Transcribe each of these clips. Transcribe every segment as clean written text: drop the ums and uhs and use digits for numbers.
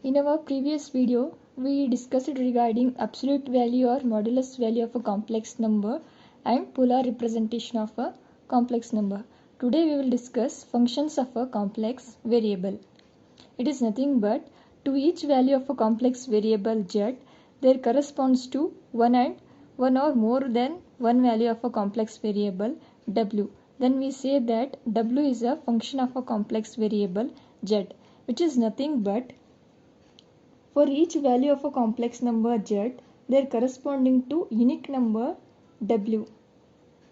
In our previous video, we discussed regarding absolute value or modulus value of a complex number and polar representation of a complex number. Today we will discuss functions of a complex variable. It is nothing but to each value of a complex variable z, there corresponds to one or more than one value of a complex variable w. Then we say that w is a function of a complex variable z, which is nothing but for each value of a complex number z, they are corresponding to unique number w.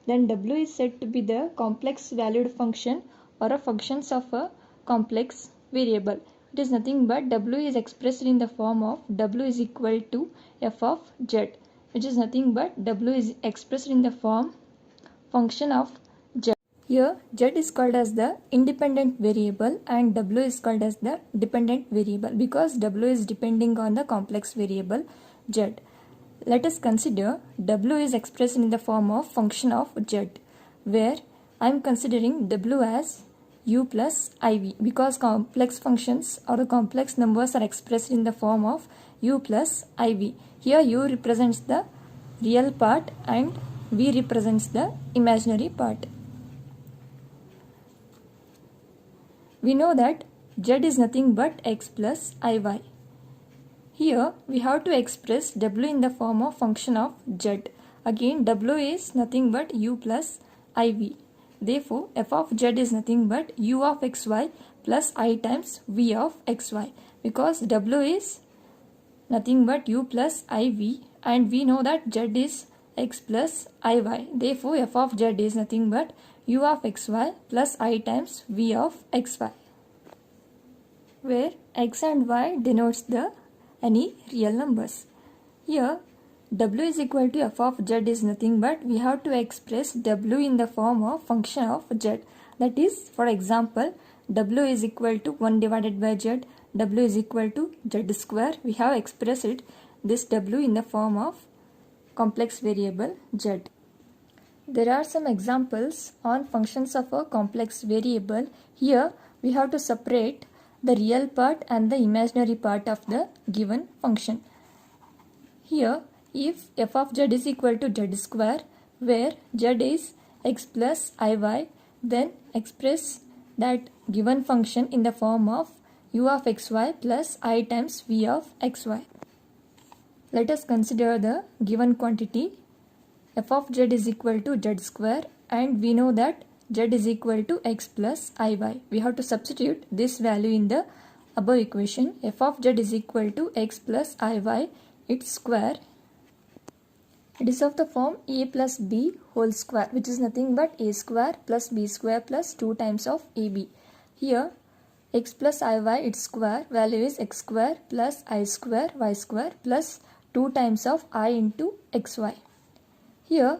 Then w is said to be the complex valued function or a functions of a complex variable. It is nothing but w is expressed in the form of w is equal to f of z, which is nothing but w is expressed in the form function of z. Here z is called as the independent variable and w is called as the dependent variable because w is depending on the complex variable z. Let us consider w is expressed in the form of function of z, where I am considering w as u plus iv because complex functions or the complex numbers are expressed in the form of u plus iv. Here u represents the real part and v represents the imaginary part. We know that z is nothing but x plus iy. Here we have to express w in the form of function of z. Again w is nothing but u plus iv. Therefore f of z is nothing but u of xy plus I times v of xy because w is nothing but u plus iv and we know that z is x plus iy. Therefore f of z is nothing but u of xy plus I times v of xy, where x and y denotes the any real numbers. Here w is equal to f of z is nothing but we have to express w in the form of function of z. That is, for example, w is equal to 1 divided by z, w is equal to z square. We have expressed this w in the form of complex variable z. There are some examples on functions of a complex variable. Here we have to separate the real part and the imaginary part of the given function. Here if f of z is equal to z square, where z is x plus iy, then express that given function in the form of u of xy plus I times v of xy. Let us consider the given quantity f of z is equal to z square and we know that z is equal to x plus iy. We have to substitute this value in the above equation. F of z is equal to x plus iy, its square. It is of the form a plus b whole square, which is nothing but a square plus b square plus 2 times of ab. Here x plus iy its square value is x square plus I square y square plus 2 times of I into xy. Here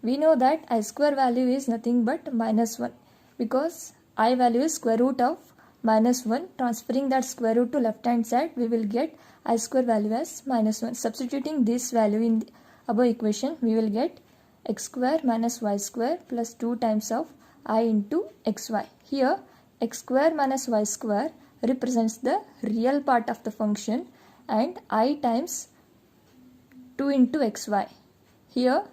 we know that I square value is nothing but minus 1 because I value is square root of minus 1. Transferring that square root to left hand side, we will get I square value as minus 1. Substituting this value in the above equation, we will get x square minus y square plus 2 times of I into xy. Here x square minus y square represents the real part of the function and I times 2 into xy. Here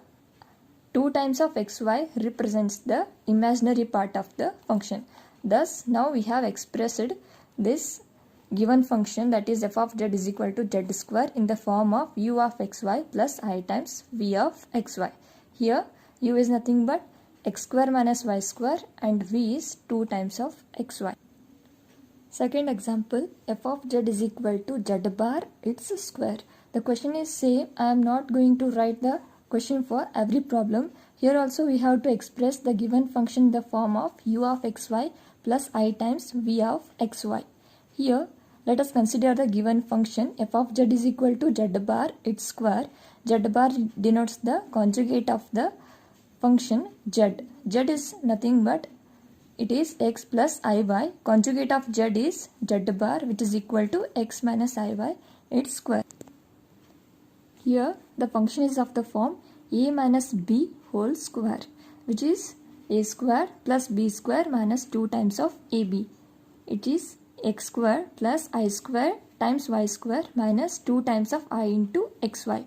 2 times of xy represents the imaginary part of the function. Thus now we have expressed this given function, that is f of z is equal to z square, in the form of u of xy plus I times v of xy. Here u is nothing but x square minus y square and v is 2 times of xy. Second example, f of z is equal to z bar its square. The question is same. I am not going to write the question for every problem. Here also we have to express the given function in the form of u of xy plus I times v of xy. Here let us consider the given function f of z is equal to z bar its square. Z bar denotes the conjugate of the function z. Z is nothing but it is x plus iy. Conjugate of z is z bar, which is equal to x minus iy its square. Here the function is of the form a minus b whole square, which is a square plus b square minus 2 times of ab. It is x square plus I square times y square minus 2 times of I into xy.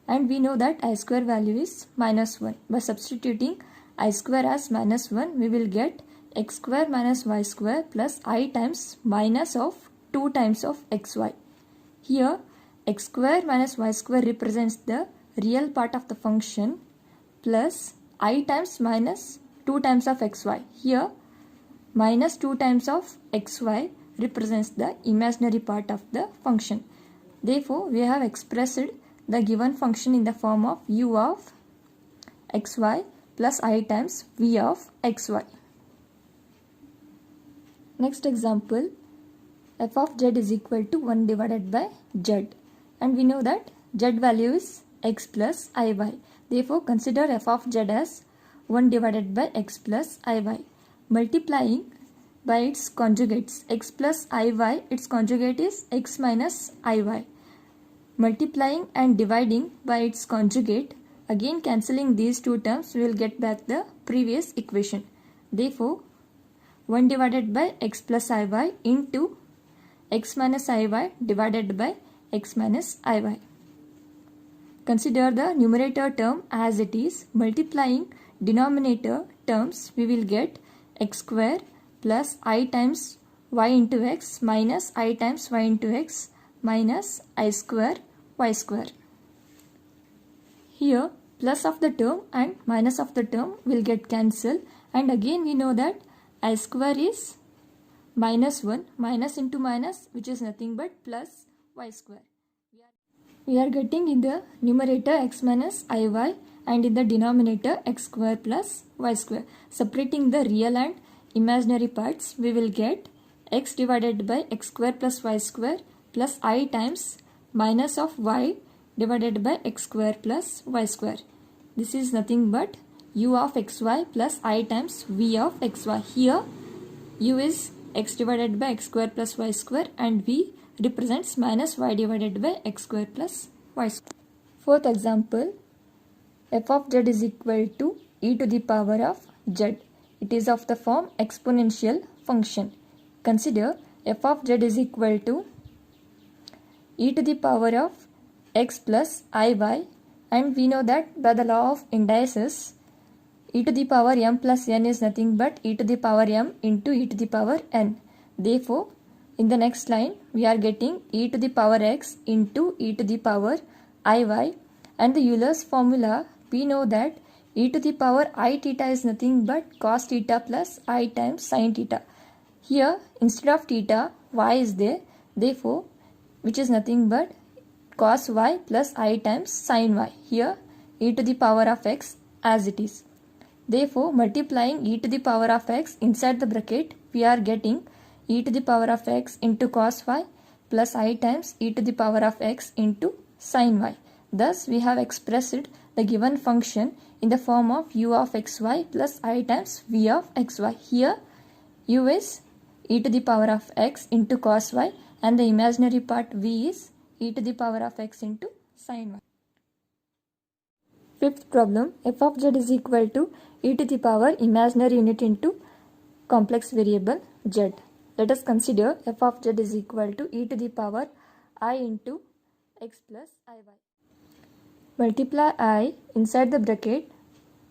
And we know that I square value is minus 1. By substituting I square as minus 1, we will get x square minus y square plus I times minus of 2 times of xy. Here x square minus y square represents the real part of the function plus I times minus 2 times of xy. Here minus 2 times of xy represents the imaginary part of the function. Therefore, we have expressed the given function in the form of u of xy plus I times v of xy. Next example, f of z is equal to 1 divided by z, and we know that z value is x plus iy. Therefore, consider f of z as 1 divided by x plus iy. Multiplying by its conjugates x plus iy, its conjugate is x minus iy. Multiplying and dividing by its conjugate, again cancelling these two terms, we will get back the previous equation. Therefore, 1 divided by x plus iy into x minus iy divided by x minus iy. Consider the numerator term as it is. Multiplying denominator terms, we will get x square plus I times y into x minus I times y into x minus I square y square. Here plus of the term and minus of the term will get cancelled, and again we know that I square is minus 1, minus into minus, which is nothing but plus y square. We are getting in the numerator x minus iy and in the denominator x square plus y square. Separating the real and imaginary parts, we will get x divided by x square plus y square plus I times minus of y divided by x square plus y square. This is nothing but u of xy plus I times v of xy. Here u is x divided by x square plus y square and v represents minus y divided by x square plus y square. Fourth example, f of z is equal to e to the power of z. It is of the form exponential function. Consider f of z is equal to e to the power of x plus iy, and we know that by the law of indices, e to the power m plus n is nothing but e to the power m into e to the power n. Therefore, in the next line, we are getting e to the power x into e to the power iy, and the Euler's formula, we know that e to the power I theta is nothing but cos theta plus I times sin theta. Here, instead of theta, y is there, therefore, which is nothing but cos y plus I times sin y. Here, e to the power of x as it is. Therefore, multiplying e to the power of x inside the bracket, we are getting e to the power of x into cos y plus I times e to the power of x into sin y. Thus, we have expressed the given function in the form of u of xy plus I times v of xy. Here, u is e to the power of x into cos y, and the imaginary part v is e to the power of x into sin y. Fifth problem, f of z is equal to e to the power imaginary unit into complex variable z. Let us consider f of z is equal to e to the power I into x plus iy. Multiply I inside the bracket,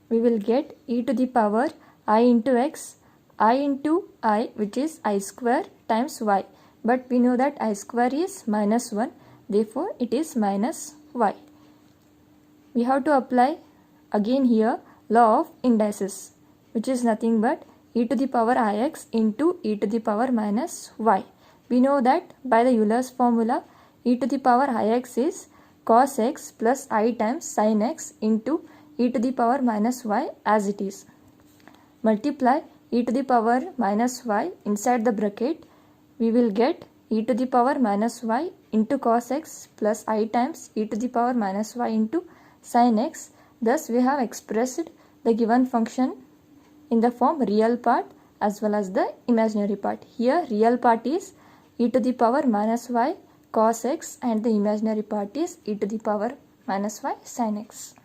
we will get e to the power I into x, I into I, which is I square times y. But we know that I square is minus 1, therefore it is minus y. We have to apply again here law of indices, which is nothing but e to the power ix into e to the power minus y. We know that by the Euler's formula, e to the power ix is cos x plus I times sin x into e to the power minus y as it is. Multiply e to the power minus y inside the bracket, we will get e to the power minus y into cos x plus I times e to the power minus y into sin x. Thus, we have expressed the given function in the form real part as well as the imaginary part. Here, real part is e to the power minus y cos x and the imaginary part is e to the power minus y sin x.